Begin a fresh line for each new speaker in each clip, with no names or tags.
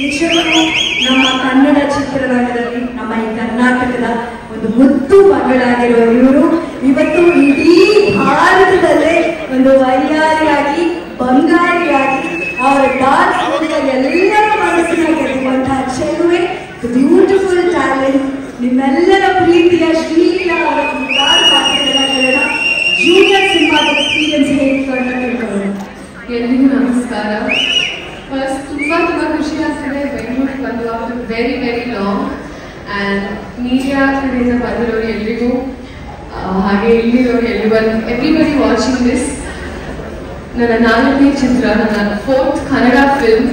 ನಿಜಕ್ಕೂ ನಮ್ಮ ಕನ್ನಡ ಚಿತ್ರರಂಗದಲ್ಲಿ ನಮ್ಮ ಈ ಕರ್ನಾಟಕದ ಒಂದು ಮುದ್ದು ಮಗಳಾಗಿರುವ ಇವರು ಇವತ್ತು ಇಡೀ ಭಾರತದಲ್ಲೇ ಒಂದು ವೈಯಾರಿಯಾಗಿ ಬಂಗಾರಿಯಾಗಿ ಅವರ ಡಾನ್ಸ್ ಮೂಲಕ ಎಲ್ಲರ ಮನಸ್ಸಿನ ಗೆಲ್ಲುವಂತಹ ಚೆಲುವೆ ಬ್ಯೂಟಿಫುಲ್ ಟ್ಯಾಲೆಂಟ್ ನಿಮ್ಮೆಲ್ಲರ ಪ್ರೀತಿಯ ಶ್ರೀಲೀಲಾ ಅವರ ಜೂನಿಯರ್ ಸಿನಿಮಾದ ಎಕ್ಸ್ಪೀರಿಯನ್ಸ್ ಹೇಳ್ಕೊಂಡು ತಿಳ್ಕೊಳ್ಳೋಣ.
ಎಲ್ರಿಗೂ ನಮಸ್ಕಾರ. ಫಸ್ಟ್ ತುಂಬ ಖುಷಿ ಆಗ್ತದೆ ಬೆಂಗಳೂರಿಗೆ ಬಂದು after very very long and media ಕಡೆಯಿಂದ ಬಂದಿರೋರು ಎಲ್ರಿಗೂ ಹಾಗೆ ಇಲ್ಲಿರೋರು ಎವ್ರಿಬಡಿ ವಾಚಿಂಗ್ ದಿಸ್. ನನ್ನ 4ನೇ ಚಿತ್ರ, ನನ್ನ 4th ಕನ್ನಡ ಫಿಲ್ಮ್.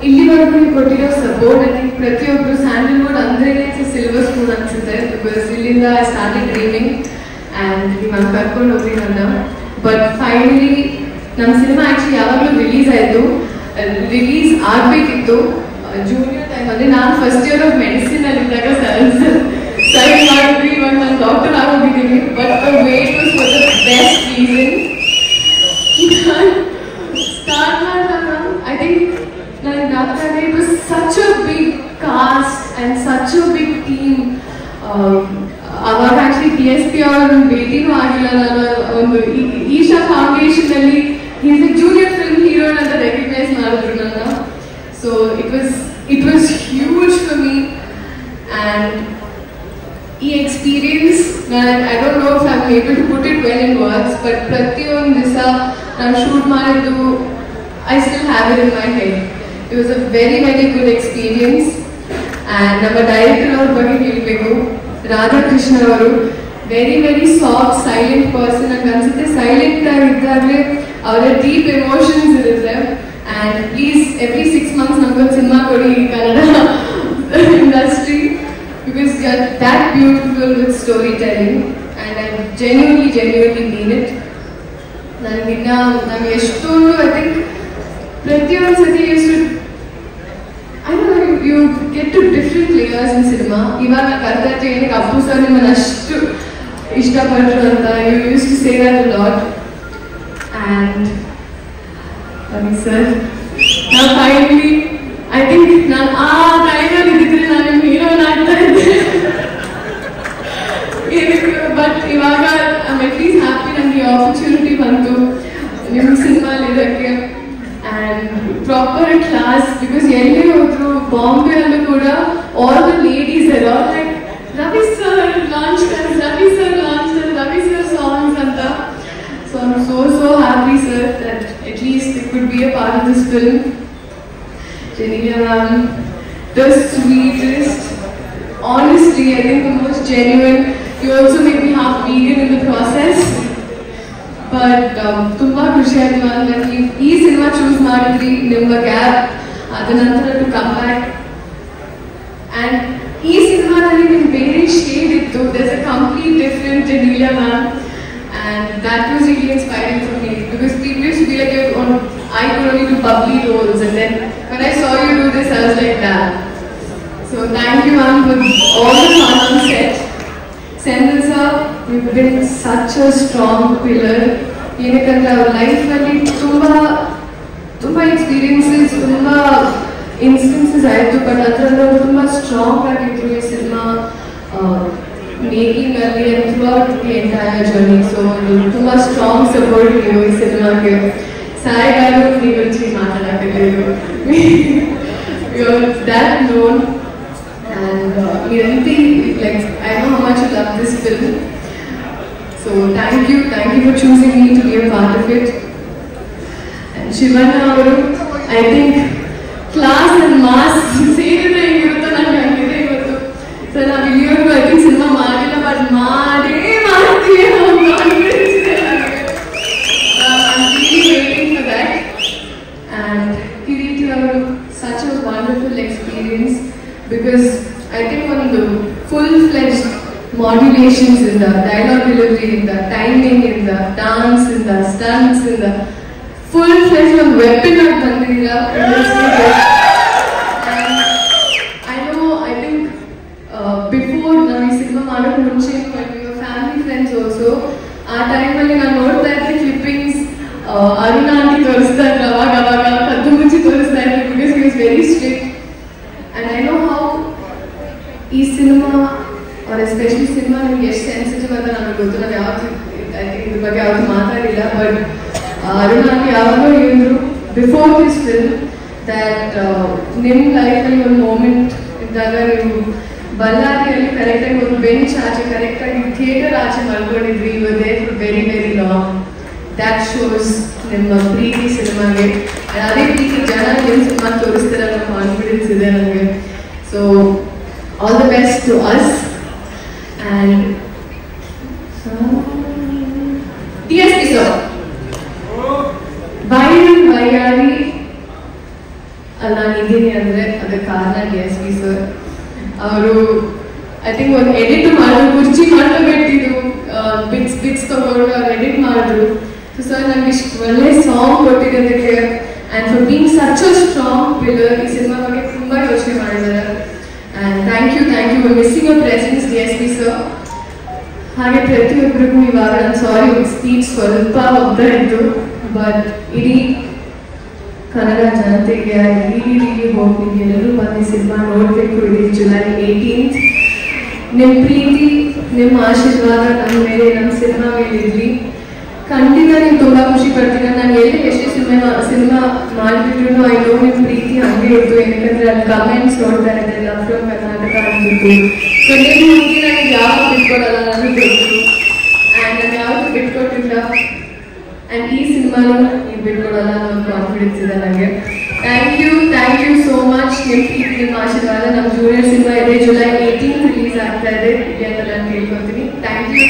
ಇಲ್ಲಿವರೆಗೂ ಕೊಟ್ಟಿರೋ ಸಪೋರ್ಟ್ ಅಲ್ಲಿ ಪ್ರತಿಯೊಬ್ಬರು ಸ್ಯಾಂಡಲ್ವುಡ್ ಅಂದ್ರೆ ಸಿಲ್ವರ್ ಸ್ಪೂನ್ ಅನ್ಸುತ್ತೆ. ಬಿಕಾಸ್ ಇಲ್ಲಿಂದ ಐ ಸ್ಟಾರ್ಟೆಡ್ ಡ್ರೀಮಿಂಗ್ ಆ್ಯಂಡ್ ಇವಾಗ ಕರ್ಕೊಂಡು ಹೋಗ್ರಿ ನನ್ನ. ಬಟ್ ಫೈನಲಿ ನಮ್ಮ ಸಿನಿಮಾ ಆ್ಯಕ್ಚುಲಿ ಯಾವಾಗಲೂ ರಿಲೀಸ್ ಆಯಿತು. ರಿಲೀಸ್ ಆಗಬೇಕಿತ್ತು ಜೂನಿಯರ್ ಟೈಮಲ್ಲಿ. ನಾನು ಫಸ್ಟ್ ಇಯರ್ ಆಫ್ ಮೆಡಿಸಿನ್ ಅಲ್ಲಿದ್ದಾಗ ಸೈನ್ ಮಾಡಿದ್ವಿ. ಇವಾಗ ನಾನು ಡಾಕ್ಟರ್ ಆಗೋಗಿದ್ದೀನಿ. But the wait was for the best reason. Start ಮಾಡಿದಾಗ ಐ ಥಿಂಕ್ ನನಗೆ doctor it was such a big cast and such a big team. ಅವಾಗ ಆಕ್ಚುಲಿ DSP ಅವ್ರನ್ನ ಭೇಟಿನೂ ಆಗಿಲ್ಲ. ನಾನು ಒಂದು ಈಶಾ ಫೌಂಡೇಶನ್ ಅಲ್ಲಿ ಈಸ್ ಎ ಜೂನಿಯರ್ ಫಿಲ್ಮ್ ಹೀರೋನ್ ಅಂತ ರೆಕಗ್ನೈಸ್ ಮಾಡಿದ್ರು ನನ್ನ. So it was huge for me. And ಈ experience I don't know if I am able to put it well in words. But ಪ್ರತಿಯೊಂದು ದಿವಸ ನಾನು ಶೂಟ್ ಮಾಡಿದ್ದು I still have it in my head. It was a very very good experience. And ನಮ್ಮ director ಅವ್ರ ಬಗ್ಗೆ ಹೇಳಬೇಕು, ರಾಧಾಕೃಷ್ಣ ಅವರು. Very very soft silent person ಅಂತ ಅನ್ಸುತ್ತೆ. ಸೈಲೆಂಟ್ ಆಗಿದ್ದಾಗಲೇ ಅವರ ಡೀಪ್ ಎಮೋಷನ್ಸ್ ಇರುತ್ತೆ. ಆ್ಯಂಡ್ ಪ್ಲೀಸ್ ಎವ್ರಿ 6 months ನಮಗೊಂದು ಸಿನಿಮಾ ಕೊಡಿ Kannada industry, because you are that beautiful with story telling and I genuinely mean it. ನಾನು ಎಷ್ಟೊಂದು ಐ ಥಿಂಕ್ ಪ್ರತಿಯೊಂದು ಸತಿ ಎಷ್ಟು you get to different layers in cinema. ಇವಾಗ ನಾನು ಅರ್ಥ ಏನಕ್ಕೆ ಅಪ್ಪು ಸರ್ ನಿಮ್ಮನ್ನು ಅಷ್ಟು ಇಷ್ಟಪಟ್ಟರು ಅಂತ. You used to say that a lot. And sir ನಾವು ಫೈನಲಿ ಐ ಥಿಂಕ್ ನಾನು ಆ ಟೈಮಲ್ಲಿ ಇದ್ದಿದ್ರೆ ನಾನು ನಿಮ್ಮ ಹೀರೋನ್ ಆಗ್ತಾ ಇದ್ದೆ. ಬಟ್ ಇವಾಗ I am at least happy ನನಗೆ ಆಪರ್ಚುನಿಟಿ ಬಂತು ನಿಮ್ಮ ಸಿನಿಮಾಲಿ ಇರೋಕ್ಕೆ. ಆ್ಯಂಡ್ ಪ್ರಾಪರ್ ಕ್ಲಾಸ್, ಬಿಕಾಸ್ ಎಲ್ಲೇ ಹೋದ್ರು ಬಾಂಬೆ ಅಲ್ಲೂ ಕೂಡ all the ladies are all like Ravi sir launch Ravi sir songs ಅಂತ. So I am so happy sir that at least it could be a part of this film. Genelia ma'am, the sweetest, honestly I think the most genuine. You also make me half vegan in the process. But ತುಂಬ ಖುಷಿ ಆಯ್ತು ma'am. ನನಗೆ ಈ cinema choose ಮಾಡಿದ್ರಿ ನಿಮ್ಮ gap ಅದ ನಂತರ to come back. And ಈ ಸಿನಿಮಾದಲ್ಲಿ ನಿಮ್ಗೆ ಬೇರೆ ಶೇಡ್ ಇತ್ತು. There's a complete different Genelia ma'am. And that was really inspiring for me, because people used to be like I could only do bubbly roles, and then when I saw you do this I was like that. So thank you ma'am for all the fun on set. Senthil sir, you've been such a strong pillar. ಏನಕ್ಕಂದ್ರೆ ಅವ್ರ ಲೈಫಲ್ಲಿ ತುಂಬ experiences, ತುಂಬ instances ಆಯಿತು. But ಅದರಲ್ಲಿ ಅವರು ತುಂಬ strong ಆಗಿದ್ರು ಈ ಸಿನಿಮಾ ಮೇಕಿಂಗ್ ಅಲ್ಲಿ and throughout the entire journey. So ತುಂಬ ಸ್ಟ್ರಾಂಗ್ ಸಪೋರ್ಟ್ ನೀವು ಈ ಸಿನಿಮಾಗೆ. ಸಾಯಿ ಗಾರು ನೀವು ಗುరించి ಮಾತಾಡೋಕ್ಕಾಗಲಿಲ್ಲ, that known. And Miranti, like I know how much you love this film, so thank you for choosing me to be a part of it. And Shivana avaru, I think class and mass ಸೇರಿದ್ರೆ ಇರುತ್ತೆ ನನಗೆ ಇವತ್ತು. So ನಾವು ಇಲ್ಲಿವರೆಗೂ I think cinema ಮಾಡಿಲ್ಲ, but ಮಾಡ್ತೀವಿ ಅನ್ನೋ confidence ಇದೆ ನನಗೆ. I'm really waiting for that. And Kiriti avaru, such a wonderful experience. Because I think one of the full-fledged modulations in the dialogue delivery, in the timing, in the dance, in the stunts, in the full-fledged one weapon of Bandira. And I know, I think before Navi Cinema Madam Munche, when we were family friends also, our time when I noticed that the clippings, Aruna aunty ತೋರಿಸ್ತಾ ಇದ್ರು, ಅವಾಗ ಕದ್ದು ಮುಚ್ಚಿ ತೋರಿಸ್ತಾ ಇದ್ರು, because he was very very strict, and I know how ಈ cinema R especially cinema ನಿಮ್ಗೆ ಎಷ್ಟು ಸೆನ್ಸಿಟಿವ್ ಅಂತ ನನಗೆ ಗೊತ್ತು. ನಾನು ಯಾವತ್ತು ಐ ಥಿಂಕ್ ಇದ್ರ ಬಗ್ಗೆ ಯಾವತ್ತು ಮಾತಾಡಿಲ್ಲ, ಬಟ್ ಅರುಣ್ ನನಗೆ ಯಾವಾಗಲೂ ಹೇಳಿದ್ರು ಬಿಫೋರ್ ದಿಸ್ ಫಿಲ್ಮ್ ದ್ಯಾಟ್ ನಿಮ್ಮ ಲೈಫಲ್ಲಿ ಒಂದು ಮೂಮೆಂಟ್ ಇದ್ದಾಗ ನೀವು ಬಳ್ಳಾರಿಯಲ್ಲಿ ಕರೆಕ್ಟಾಗಿ ಒಂದು ಬೆಂಚ್ ಆಚೆ ಕರೆಕ್ಟಾಗಿ ಥಿಯೇಟರ್ ಆಚೆ ಮಲ್ಕೊಂಡಿದ್ರಿ, you are there for very very long. That shows ನಿಮ್ಮ ಪ್ರೀತಿ ಸಿನಿಮಾಗೆ. ಅದೇ ಪ್ರೀತಿ ಜನ ನಿಮ್ಮ ಸಿನಿಮಾ ತೋರಿಸ್ತಾರೆ ಅನ್ನೋ ಕಾನ್ಫಿಡೆನ್ಸ್ ಇದೆ ನನಗೆ. So all the best to us and DSP sir. Vayari alla nidini andre adu karana DSP sir. Avaru I think one edit madru kurchi ಮಾಡ್ಕೊಬಿಟ್ಟಿದ್ರು, bits ತಗೊಂಡು edit ಮಾಡಿದ್ರು. So sir ನನಗೆ ಒಳ್ಳೆ ಸಾಂಗ್ ಕೊಟ್ಟಿದ್ದಕ್ಕೆ and for being such a strong pillar ಈ cinema ಬಗ್ಗೆ ತುಂಬಾ ಯೋಚನೆ ಮಾಡಿದ್ದಾರೆ. And thank you, we're missing your presence DSP sir. ಹಾಗೆ ಪ್ರತಿಯೊಬ್ಬರಿಗೂ ಇವಾಗ ನಾನು ಸಾರಿ ಸ್ಪೀಚ್ ಸ್ವಲ್ಪ ಒಬ್ಬರ ಇದ್ದು, ಬಟ್ ಇಡೀ ಕನ್ನಡ ಜನತೆಗೆ really ಹೋಪ್ ಎಲ್ಲರೂ ಬಂದು ಸಿನಿಮಾ ನೋಡಬೇಕು. ಇದು ಜುಲೈ 18th. ನಿಮ್ಮ ಪ್ರೀತಿ ನಿಮ್ಮ ಆಶೀರ್ವಾದ ನಮ್ಮ ಮೇಲೆ ನಮ್ಮ ಸಿನಿಮಾ ಮೇಲೆ ಇರಲಿ. ಖಂಡಿತ ನೀವು ತುಂಬಾ ಖುಷಿ ಪಡ್ತೀರ. ನಾನು ಎಷ್ಟೇ ಸಿನಿಮಾ ಮಾಡಿಬಿಟ್ರು ಐ ನೋ ನಿಮ್ಮ ಪ್ರೀತಿ ಹಂಗೆ ಇತ್ತು, ಯಾಕಂದ್ರೆ ಅಲ್ಲಿ ಕಮೆಂಟ್ಸ್ ನೋಡ್ತಾ ಇದ್ದೆ ಲವ್ ಫ್ರಮ್ ಕರ್ನಾಟಕ ಅಂತಿತ್ತು. ಸೊ ನೀವು ಹುಡುಗಿ ನನಗೆ ಯಾವಾಗ ಬಿಟ್ಕೊಡಲ್ಲ ನನಗೆ ಗೊತ್ತು, ಆ್ಯಂಡ್ ನಾನು ಯಾವತ್ತೂ ಬಿಟ್ಕೊಟ್ಟಿಲ್ಲ, ಆ್ಯಂಡ್ ಈ ಸಿನಿಮಾನು ನೀವು ಬಿಟ್ಕೊಡಲ್ಲ ಅನ್ನೋ ಕಾನ್ಫಿಡೆನ್ಸ್ ಇದೆ ನನಗೆ. Thank you so much. ನಿಮ್ಮ ಪ್ರೀತಿ ನಿಮ್ಮ ಆಶೀರ್ವಾದ. ನಮ್ಮ ಜೂನಿಯರ್ ಸಿನಿಮಾ ಇದೆ, ಜುಲೈ 18th ರಿಲೀಸ್ ಆಗ್ತಾ ಇದೆ ಅಂತ ನಾನು ಕೇಳ್ಕೊತೀನಿ. Thank you